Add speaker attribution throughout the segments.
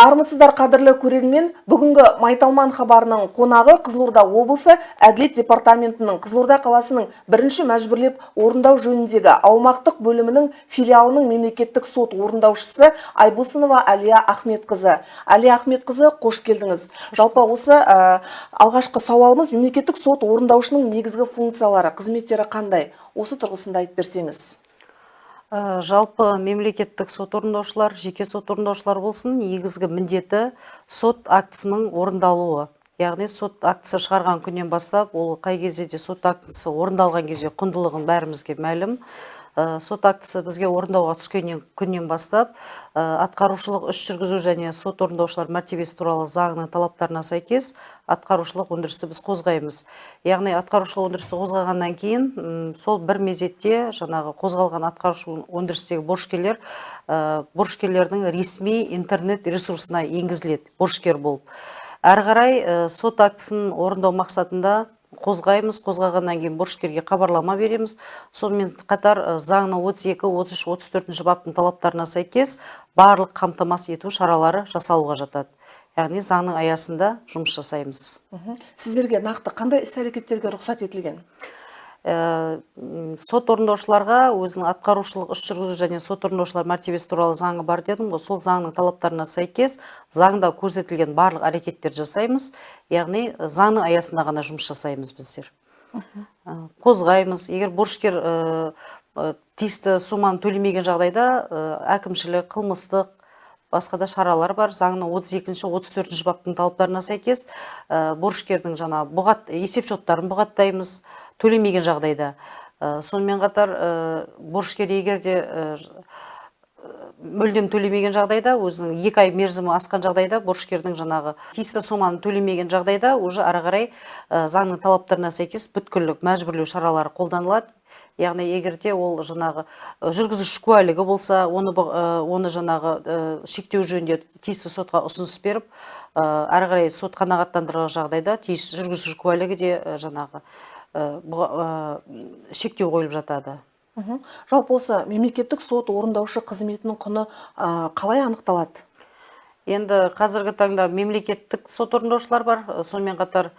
Speaker 1: Армысыздар қадірлі көрермен, бүгінгі Майталман хабарының қонағы Қызылорда облысы Әділет департаментінің Қызылорда қаласының бірінші мәжбүрлеп орындау жөніндегі аумақтық бөлімінің филиалының мемлекеттік сот орындаушысы Айбосынова Әлия Ахметқызы. Әлия Ахметқызы, қош келдіңіз. Жалпы осы алғашқы сауалымыз, мемлекеттік сот орындаушының негізгі функциялары, қызметтері қандай? Осы тұрғысында айтып берсеңіз.
Speaker 2: Жалпы мемлекеттік сот орындаушылар, жеке сот орындаушылар болсын, негізгі міндеті сот актісінің орындалуы. Яғни сот актісі шығарған күннен бастап, ол қай кезде де сот актісі орындалған кезде құндылығын бәрімізге мәлім. Сот актісі бізге орындауға түскеннен күннен бастап, атқарушылық іс жүргізу және сот орындаушылар мәртебесі туралы заңның талаптарына сәйкес атқарушылық өндірісті біз қозғаймыз. Яғни атқарушылық өндірісті қозғағаннан кейін, сол бір мезетте жаңағы қозғалған атқарушылық өндірістегі борышкерлердің ресми интернет ресурсына енгізіледі, борышкер болып. Әрі қарай сот актісін орындау мақсатында қозғағаннан кейін борышкерге хабарлама береміз. Сонымен қатар заңның 32, 33, 34 баптың талаптарына сәйкес барлық қамтамасыз ету шаралары жасалуға жатады. Яғни заңның аясында жұмыс жасаймыз.
Speaker 1: Сіздерге нақты қандай іс-әрекеттерге рұқсат етілген?
Speaker 2: Сот орындаушыларға өзінің атқарушылық іс жүргізу және сот орындаушылар мәртебесі туралы заңы бар дедім ғой, сол заңның талаптарына сәйкес заңда көрсетілген барлық әрекеттер жасаймыз, яғни заңның аясында ғана жұмыс жасаймыз біздер. Қозғаймыз, егер борышкер тиісті соманы төлемеген жағдайда әкімшілік, қылмыстық басқа да шаралар бар. Заңның 32, 34 баптың талаптарына сәйкес борышкердің есепшоттарын бұғаттаймыз, төлемеген жағдайда. Сонымен қатар борышкер егерде мүлдем төлемеген жағдайда, өзінің 2 ай мерзімі асқан жағдайда, борышкердің тиісті соманы төлемеген жағдайда, уже ары қарай заңның талаптарына сәйкес бүткіл мәжбүрлеу шаралары қолданылады. Яғни егерде ол жүргізуші куәлігі болса, оны шектеу жөнінде тиісті сотқа ұсыныс беріп, әрі қарай сот қанағаттандырған жағдайда тиісті жүргізуші куәлігі де шектеу қойылып жатады.
Speaker 1: Жалпы осы мемлекеттік сот орындаушы қызметінің құны қалай анықталады?
Speaker 2: Енді қазіргі таңда мемлекеттік сот орындаушылар бар, сонымен қатар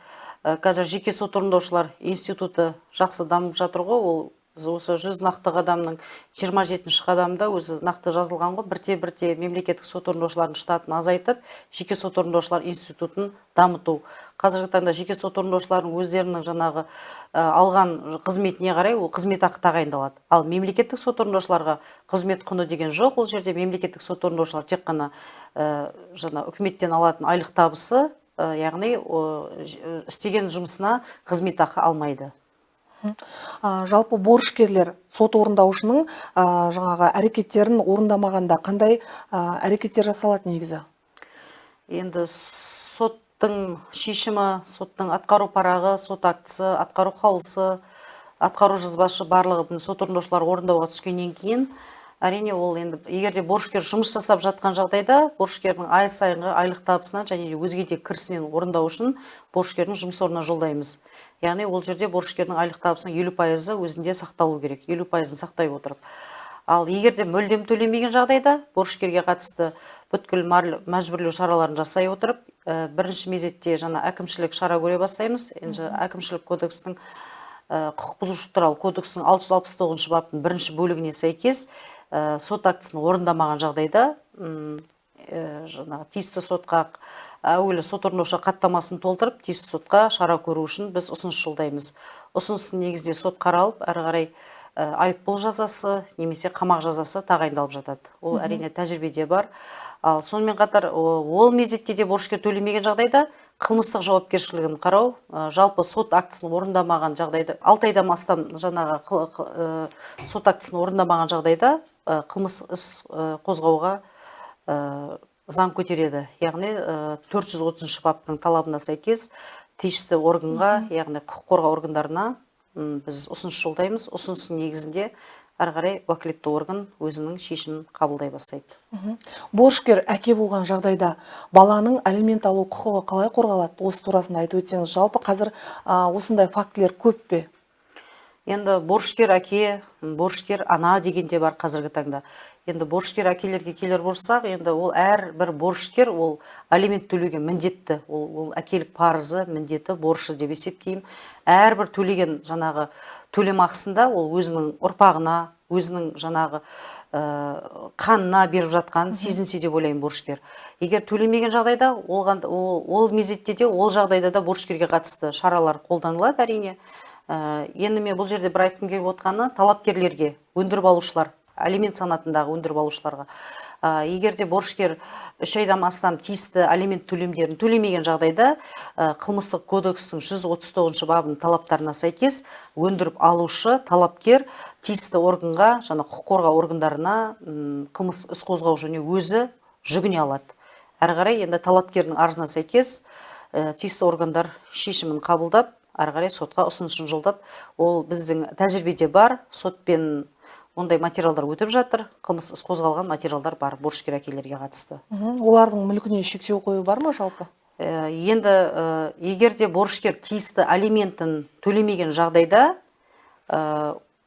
Speaker 2: қазір жеке сот орындаушылар институты жақсы дамып жатыр ғой, ол осы 100 нақты қадамның 27-ші қадамда өзі нақты жазылған ғой, бірте-бірте мемлекеттік сот орындаушылардың штатын азайтып, жеке сот орындаушылар институтын дамыту. Қазіргі таңда жеке сот орындаушылардың өздерінің алған қызметіне қарай ол қызмет ақы тағайындалады. Ал мемлекеттік сот орындаушыларға қызмет құны деген жоқ, ол жерде мемлекеттік сот орындаушылар тек қана үкіметтен алатын айлық табысы, яғни істеген жұмысына қызмет ақы алмайды.
Speaker 1: Жалпы борышкерлер сот орындаушының әрекеттерін орындамағанда қандай әрекеттер жасалады негізі?
Speaker 2: Енді соттың шешімі, соттың атқару парағы, сот актісі, атқару қаулысы, атқару жазбашы барлығы сот орындаушылар орындауға түскеннен кейін, әрине ол енді егерде борышкер жұмыс жасап жатқан жағдайда, борышкердің ай сайынғы айлық табысынан және өзге де кірісінен орындау үшін борышкердің жұмыс орнына жолдаймыз. Яғни ол жерде борышкердің айлық табысының 50% өзінде сақталу керек, 50%-ын сақтай отырып. Ал егерде мүлдем төлемеген жағдайда, борышкерге қатысты бүткіл мәжбүрлеу шараларын жасай отырып, бірінші мезетте әкімшілік шара көре бастаймыз. Енді әкімшілік кодекстің құқық бұзушылық туралы кодекстің 669 баптың бірінші бөлігіне сәйкес сот актісін орындамаған жағдайда тиісті сотқа әуелі сот орындаушы хаттамасын толтырып, тиісті сотқа шара көру үшін біз ұсыныс жолдаймыз. Ұсыныстың негізінде сот қаралып, әрі қарай айыппұл жазасы немесе қамақ жазасы тағайындалып жатады. Ол әрине тәжірибеде бар. Ал сонымен қатар ол мезетте де борышкер төлемеген жағдайда қылмыстық жауапкершілігін қарау, жалпы сот актісін орындамаған жағдайда, 6 айдан астам сот актісін орындамаған жағдайда қылмыс іс қозғауға заң көтереді. Яғни 430 баптың талабына сәйкес тиісті органға, яғни құқық қорғау органдарына біз ұсыныс жолдаймыз. Ұсыныстың негізінде әрі қарай уәкілетті орган өзінің шешімін қабылдай бастайды.
Speaker 1: Борышкер әке болған жағдайда баланың алимент алу құқығы қалай қорғалады? Осы турасында айтып өтсеңіз, жалпы қазір осындай фактілер көп пе?
Speaker 2: Енді борышкер әке, борышкер ана деген де бар қазіргі таңда. Енді борышкер әкелерге келер болсақ, енді ол әрбір борышкер ол алимент төлеуге міндетті. Ол әкелік парызы, міндеті, борышы деп есептеймін. Әрбір төлеген жаңағы төлем ақысында ол өзінің ұрпағына, өзінің жаңағы қанына беріп жатқан сезінсе деп ойлаймын борышкер. Егер төлемеген жағдайда ол мезетте де ол жағдайда да борышкерге қатысты шаралар қолданылады әрине. Енді мен бұл жерде бір айтқым келіп отқаны талапкерлерге, өндіріп алушылар, алимент санатындағы өндіріп алушыларға. Егер де борышкер 3 айдан астам тиісті алимент төлемдерін төлемеген жағдайда қылмыстық кодекстің 139 бабының талаптарына сәйкес өндіріп алушы талапкер тиісті органға, жаңа құқық қорғау органдарына қылмыс іс қозғау және өзі жүгіне алады. Әрі қарай енді талапкердің арызына сәйкес тиісті органдар шешімін қабылдап, әрі қарай сотқа ұсынысын жолдап, ол біздің тәжірибеде бар, сотпен ондай материалдар өтіп жатыр, қылмыс іс қозғалған материалдар бар борышкер әкелерге қатысты.
Speaker 1: Олардың мүлкіне шектеу қою бар ма жалпы?
Speaker 2: Енді егер де борышкер тиісті алиментін төлемеген жағдайда,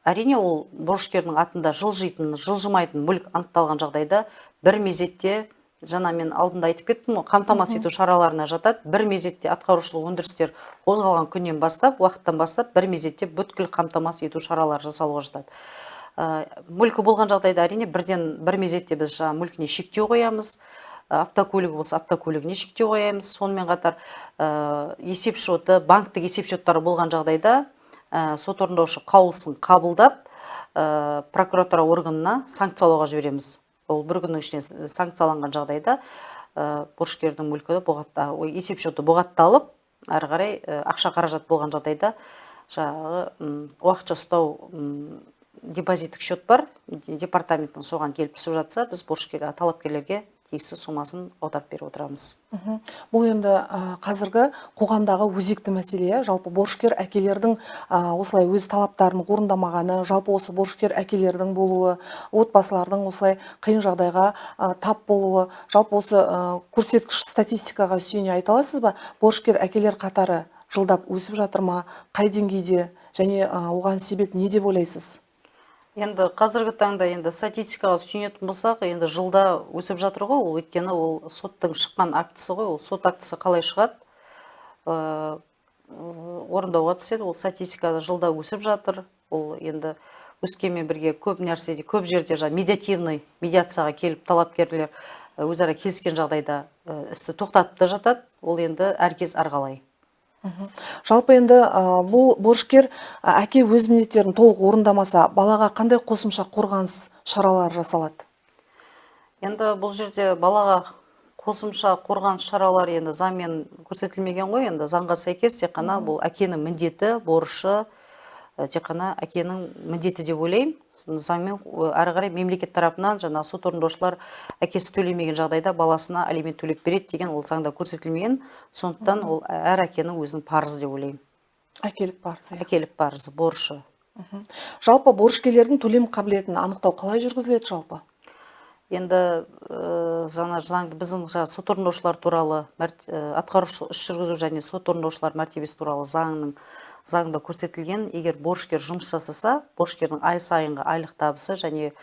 Speaker 2: әрине ол борышкердің атында жылжитын, жылжымайтын мүлк анықталған жағдайда бір мезетте, жаңа мен алдында айтып кеттім, қамтамасыз ету шараларына жатады. Бір мезетте атқарушылық өндірістер қозғалған күннен бастап, уақыттан бастап бір мезетте бүткіл қамтамасыз ету шаралары жасалуға жатады. Мүлкі болған жағдайда әрине бір мезетте біз мүлкіне шектеу қоямыз. Автокөлігі болса автокөлігіне шектеу қоямыз. Сонымен қатар есеп шоты, банктік есеп шоттары болған жағдайда сот орындаушы қаулысын қабылдап прокуратура органына санкциялауға жібереміз. Ол бір күннің ішінде санкцияланған жағдайда борышкердің мүлкі есеп шоты бұғатталып, әрі қарай ақша қаражат болған жағдайда уақытша ұстау депозиттік шот бар, департаменттің соған келіп түсіп жатса, біз талапкерлерге тиісті сомасын аударып беріп отырамыз.
Speaker 1: Бұл енді қазіргі қоғамдағы өзекті мәселе. Жалпы борышкер әкелердің осылай өз талаптарын орындамағаны, жалпы осы борышкер әкелердің болуы, отбасылардың осылай қиын жағдайға тап болуы, жалпы осы көрсеткіш статистикаға сүйене айта аласыз ба? Борышкер әкелер қатары жылдап өсіп жатыр ма? Қай деңгейде? Және оған себеп не деп ойлайсыз?
Speaker 2: Енді қазіргі таңда енді статистикаға сүйенетін болсақ, енді жылда өсіп жатыр ғой, ол өйткені ол соттың шыққан актісі ғой, ол сот актісі қалай шығады, орындауға түседі, ол статистикада жылда өсіп жатыр. Ол енді өскенмен бірге көп нәрседе, көп жерде медиативный медиацияға келіп талапкерлер өзара келіскен жағдайда істі тоқтатып та жатады. Ол енді әркез әрқалай.
Speaker 1: Жалпы енді бұл борышкер әке өз міндеттерін толық орындамаса, балаға қандай қосымша қорғаныс шаралары жасалады?
Speaker 2: Енді бұл жерде балаға қосымша қорғаныс шаралары енді заңмен көрсетілмеген ғой, енді заңға сәйкес тек қана бұл әкенің міндеті, борышы, тек қана әкенің міндеті деп ойлаймын. Заңмен әрі қарай мемлекет тарапынан жаңа сот орындаушылар әкесі төлемеген жағдайда баласына алимент төлеп береді деген ол заңда көрсетілмеген. Сондықтан ол әр әкенің өзінің парызы деп ойлаймын.
Speaker 1: Әкелік парызы.
Speaker 2: Әкелік парызы, борышы.
Speaker 1: Жалпы борышкерлердің төлем қабілетін анықтау қалай жүргізіледі жалпы?
Speaker 2: Енді заңды біздің сот орындаушылар туралы, атқарушы іс жүргізу және сот орындаушылар мәртебесі туралы заңда көрсетілген, егер борышкер жұмыс жасаса, борышкердің ай сайынғы айлық табысы және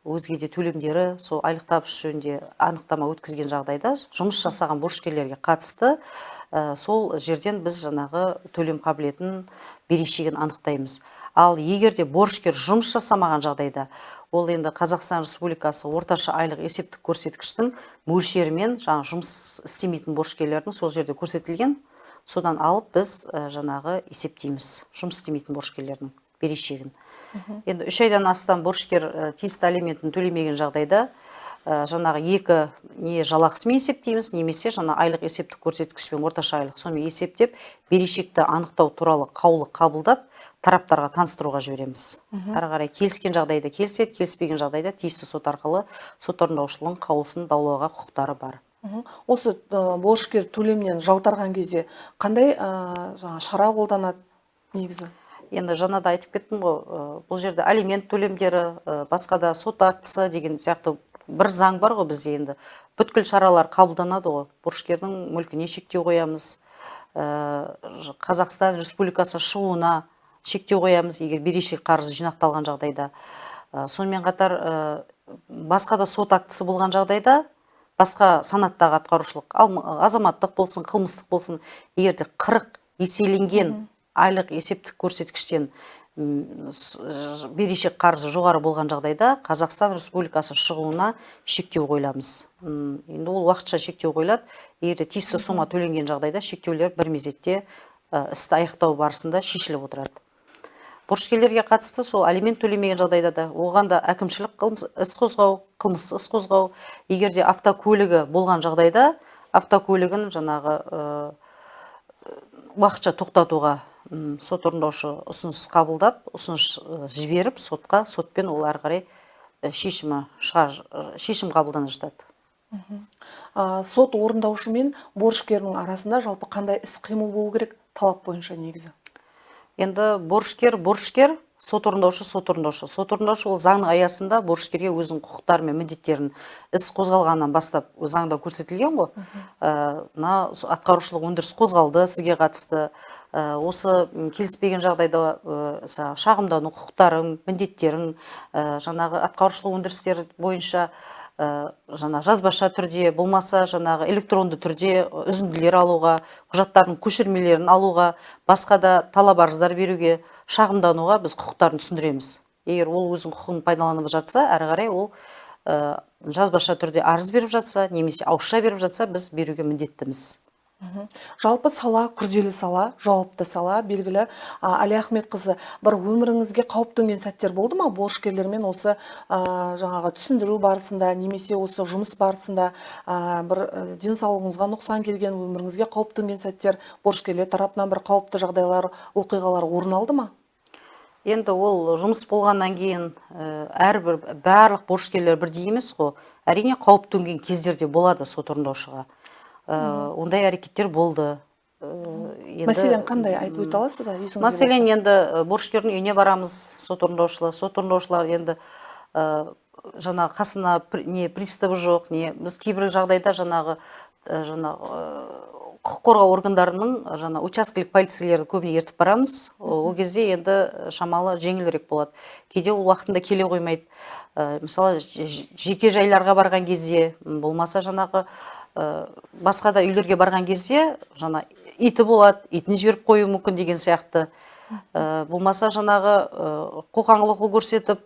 Speaker 2: өзге де төлемдері сол айлық табыс жөнінде анықтама өткізген жағдайда жұмыс жасаған борышкерлерге қатысты сол жерден біз жаңағы төлем қабілетін берешегін анықтаймыз. Ал егер де борышкер жұмыс жасамаған жағдайда, ол енді Қазақстан Республикасы орташа айлық есептік көрсеткіштің мөлшерімен жұмыс істемейтін борышкерлердің сол жерде көрсетілген, содан алып біз жаңағы есептейміз жұмыс істемейтін борышкерлердің берешегін. Енді 3 айдан астам борышкер тиісті алиментін төлемеген жағдайда жаңағы не жалақысымен есептейміз, немесе айлық есептік көрсеткішпен орташа айлық сонымен есептеп, берешекті анықтау туралы қаулы қабылдап, тараптарға таныстыруға жібереміз. Әрі қарай келіскен жағдайда келіседі, келіспеген жағдайда тиісті сот арқылы сот орындаушылығының қаулысын даулауға құқықтары бар.
Speaker 1: Осы борышкер төлемнен жалтарған кезде қандай шара қолданады негізі?
Speaker 2: Енді жаңада айтып кеттім ғой, бұл жерде алимент төлемдері, басқа да сот актісі деген сияқты бір заң бар ғой бізде, енді бүткіл шаралар қабылданады ғой. Борышкердің мүлкіне шектеу қоямыз, Қазақстан Республикасы шығуына шектеу қоямыз, егер берешек қарызы жинақталған жағдайда. Сонымен қатар басқа да сот актісі болған жағдайда, басқа санаттағы атқарушылық, азаматтық болсын, қылмыстық болсын, егерде 40 еселенген айлық есептік көрсеткіштен берешек қарызы жоғары болған жағдайда Қазақстан Республикасы шығуына шектеу қойыламыз. Енді ол уақытша шектеу қойылады. Егер тиісті сома төленген жағдайда шектеулер бір мезетте істі аяқтау барысында шешіліп отырады. Борышкерлерге қатысты сол алимент төлемеген жағдайда да оған да әкімшілік іс қозғау, қылмыстық іс қозғау, егерде автокөлігі болған жағдайда автокөлігін жаңағы уақытша тоқтатуға сот орындаушы ұсыныс қабылдап, ұсыныс жіберіп сотқа, сотпен ол әрі қарай шешім қабылданып жатады.
Speaker 1: Сот орындаушы мен борышкердің арасында жалпы қандай іс-қимыл болу керек талап бойынша негізі?
Speaker 2: Енді борышкер, сот орындаушы. Сот орындаушы ол заңның аясында борышкерге өзінің құқықтары мен міндеттерін іс қозғалғаннан бастап заңда көрсетілген ғой. Атқарушылық өндіріс қозғалды сізге қатысты. Осы келіспеген жағдайда шағымдану құқықтарың, міндеттерің, жаңағы атқарушылық өндірістер бойынша жазбаша түрде, болмаса электронды түрде үзінділер алуға, құжаттардың көшірмелерін алуға, басқа да талап арыздар беруге, шағымдануға біз құқықтарын түсіндіреміз. Егер ол өзінің құқығын пайдаланып жатса, әрі қарай ол жазбаша түрде арыз беріп жатса, немесе ауызша беріп жатса, біз беруге міндеттіміз.
Speaker 1: Жалпы сала, күрделі сала, жауапты сала, белгілі Али Ахметқызы, бір өміріңізге қауіп төнген сәттер болды ма? Борышкерлермен осы жаңағы түсіндіру барысында, немесе осы жұмыс барысында бір денсаулығыңызға нұқсан келген, өміріңізге қауіп төнген сәттер, борышкерлер тарапынан бір қауіпті жағдайлар, оқиғалар орын алды ма?
Speaker 2: Енді ол жұмыс болғаннан кейін барлық борышкерлер бірдей емес қой. Әрине қауіп төнген кездерде болады сот орындаушыға. Ондай әрекеттер болды.
Speaker 1: Мәселен қандай айтып өте аласыз ба?
Speaker 2: Мәселен енді борышкердің үйіне барамыз, сот орындаушылар енді жаңағы қасына приставы жоқ, біз кейбір жағдайда жаңағы құқық қорғау органдарының учаскелік полицейлерді көбіне ертіп барамыз. Ол кезде енді шамалы жеңілірек болады. Кейде ол уақытында келе қоймайды. Мысалы, жеке жайларға барған кезде, болмаса басқа да үйлерге барған кезде иті болады, итін жіберіп қою мүмкін деген сияқты. Болмаса қоқаңлығы көрсетіп,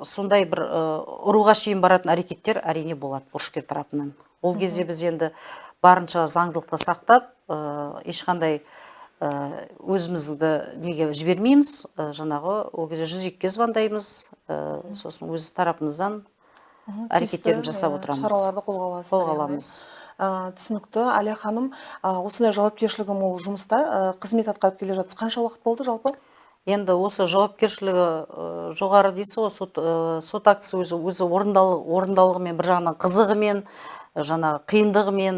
Speaker 2: сондай бір ұруға шейін баратын әрекеттер әрине болады борышкер тарапынан. Ол кезде біз енді барынша заңдылықты сақтап, ешқандай өзімізді неге жібермейміз, ол кезде 102-ге звондаймыз, сосын өз тарапымыздан әрекеттерін жасап отырамыз.
Speaker 1: Шараларды қолға
Speaker 2: аламыз.
Speaker 1: Түсінікті. Али ханым, осындай жауапкершілігі мол жұмыста қызмет атқарып келе жатсыз. Қанша уақыт болды жалпы?
Speaker 2: Енді осы жауапкершілігі жоғары дейсіз ғой, сот актісі өзі орындалығымен, бір жағынан қызығымен, қиындығымен,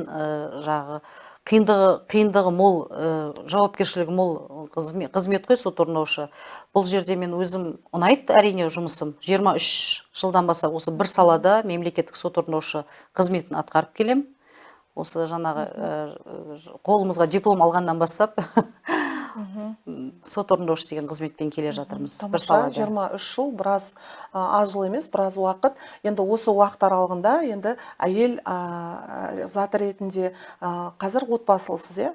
Speaker 2: қиындығы мол, жауапкершілігі мол қызмет қой сот орындаушы. Бұл жерде мен өзім ұнайды әрине жұмысым. 23 жылдан бастап осы бір салада мемлекеттік сот орындаушы қызметін атқарып келем. Осы қолымызға диплом алғаннан бастап сот орындаушы деген қызметпен келе жатырмыз. Бір салада.
Speaker 1: 23 жыл, біраз аз жыл емес, біраз уақыт. Енді осы уақыт аралығында енді әйел заты ретінде қазір отбасылысыз,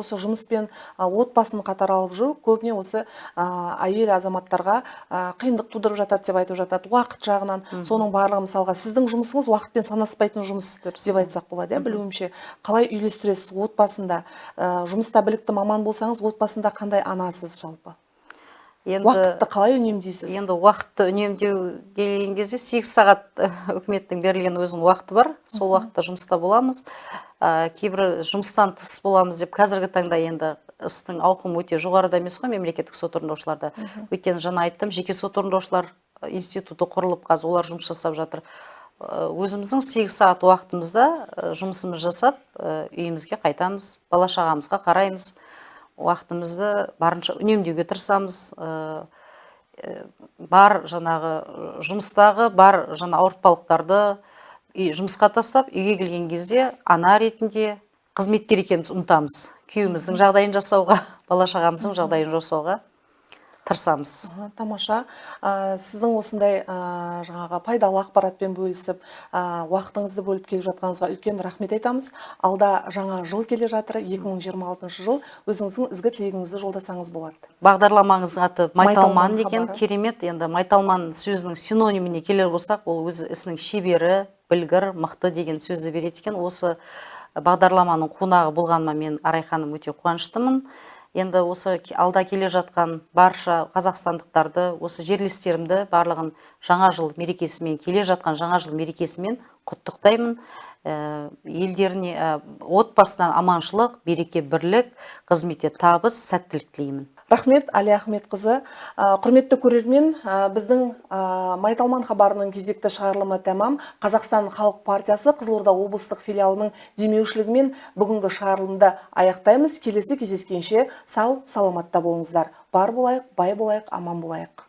Speaker 1: осы жұмыспен отбасын қатар алып жүру көбіне осы әйел азаматтарға қиындық тудырып жатады деп айтып жатады. Уақыт жағынан соның барлығы, мысалға сіздің жұмысыңыз уақытпен санаспайтын жұмыс деп айтсақ болады, білуімше. Қалай үйлестіресіз отбасында? Жұмыста білікті маман болсаңыз, отбасында қандай анасыз жалпы? Уақытты қалай үнемдейсіз?
Speaker 2: Енді уақытты үнемдеу келген кезде 8 сағат үкіметтің берілген өзінің уақыты бар. Сол уақытта жұмыста боламыз. Кейбір жұмыстан тыс боламыз деп қазіргі таңда енді істің ауқымы өте жоғарыда емес қой мемлекеттік сот орындаушыларда. Өйткені жаңа айттым, жеке сот орындаушылар институты құрылып, қазір олар жұмыс жасап жатыр. Өзіміздің 8 сағат уақытымызда жұмысымыз жасап, үйімізге қайтамыз, бала-шағамызға қараймыз. Уақытымызды барынша үнемдеуге тырысамыз. Бар жұмыстағы, бар ауыртпалықтарды жұмысқа тастап, үйге келген кезде ана ретінде, қызметкер екеніміз ұмытамыз. Күйеуіміздің жағдайын жасауға, бала шағамыздың жағдайын жасауға тырысамыз.
Speaker 1: Тамаша. Сіздің осындай жаңағы пайдалы ақпаратпен бөлісіп, уақытыңызды бөліп келіп жатқаныңызға үлкен рахмет айтамыз. Алда жаңа жыл келе жатыр, 2026 жыл. Өзіңіздің ізгі тілегіңізді жолдасаңыз болады.
Speaker 2: Бағдарламаңыздың аты Майталман деген
Speaker 1: хабары.
Speaker 2: керемет. Енді Майталман сөзінің синониміне келер болсақ, ол өз ісінің шебері, білгір, мықты деген сөзді береді екен. Осы бағдарламаның қонағы болғаныма мен Арай ханым өте қуаныштымын. Енді осы алда келе жатқан барша қазақстандықтарды, осы жерлестерімді барлығын жаңа жыл мерекесімен, келе жатқан жаңа жыл мерекесімен құттықтаймын. Елдеріне, отбасынан аманшылық, береке, бірлік, қызметте табыс, сәттілік тілеймін.
Speaker 1: Рахмет, Али Ахметқызы. Құрметті көрермен, біздің Майталман хабарының кезекті шығарылымы тәмам. Қазақстан Халық партиясы Қызылорда облыстық филиалының демеушілігімен бүгінгі шығарылымды аяқтаймыз. Келесі кездескенше сау, саламатта болыңыздар. Бар болайық, бай болайық, аман болайық.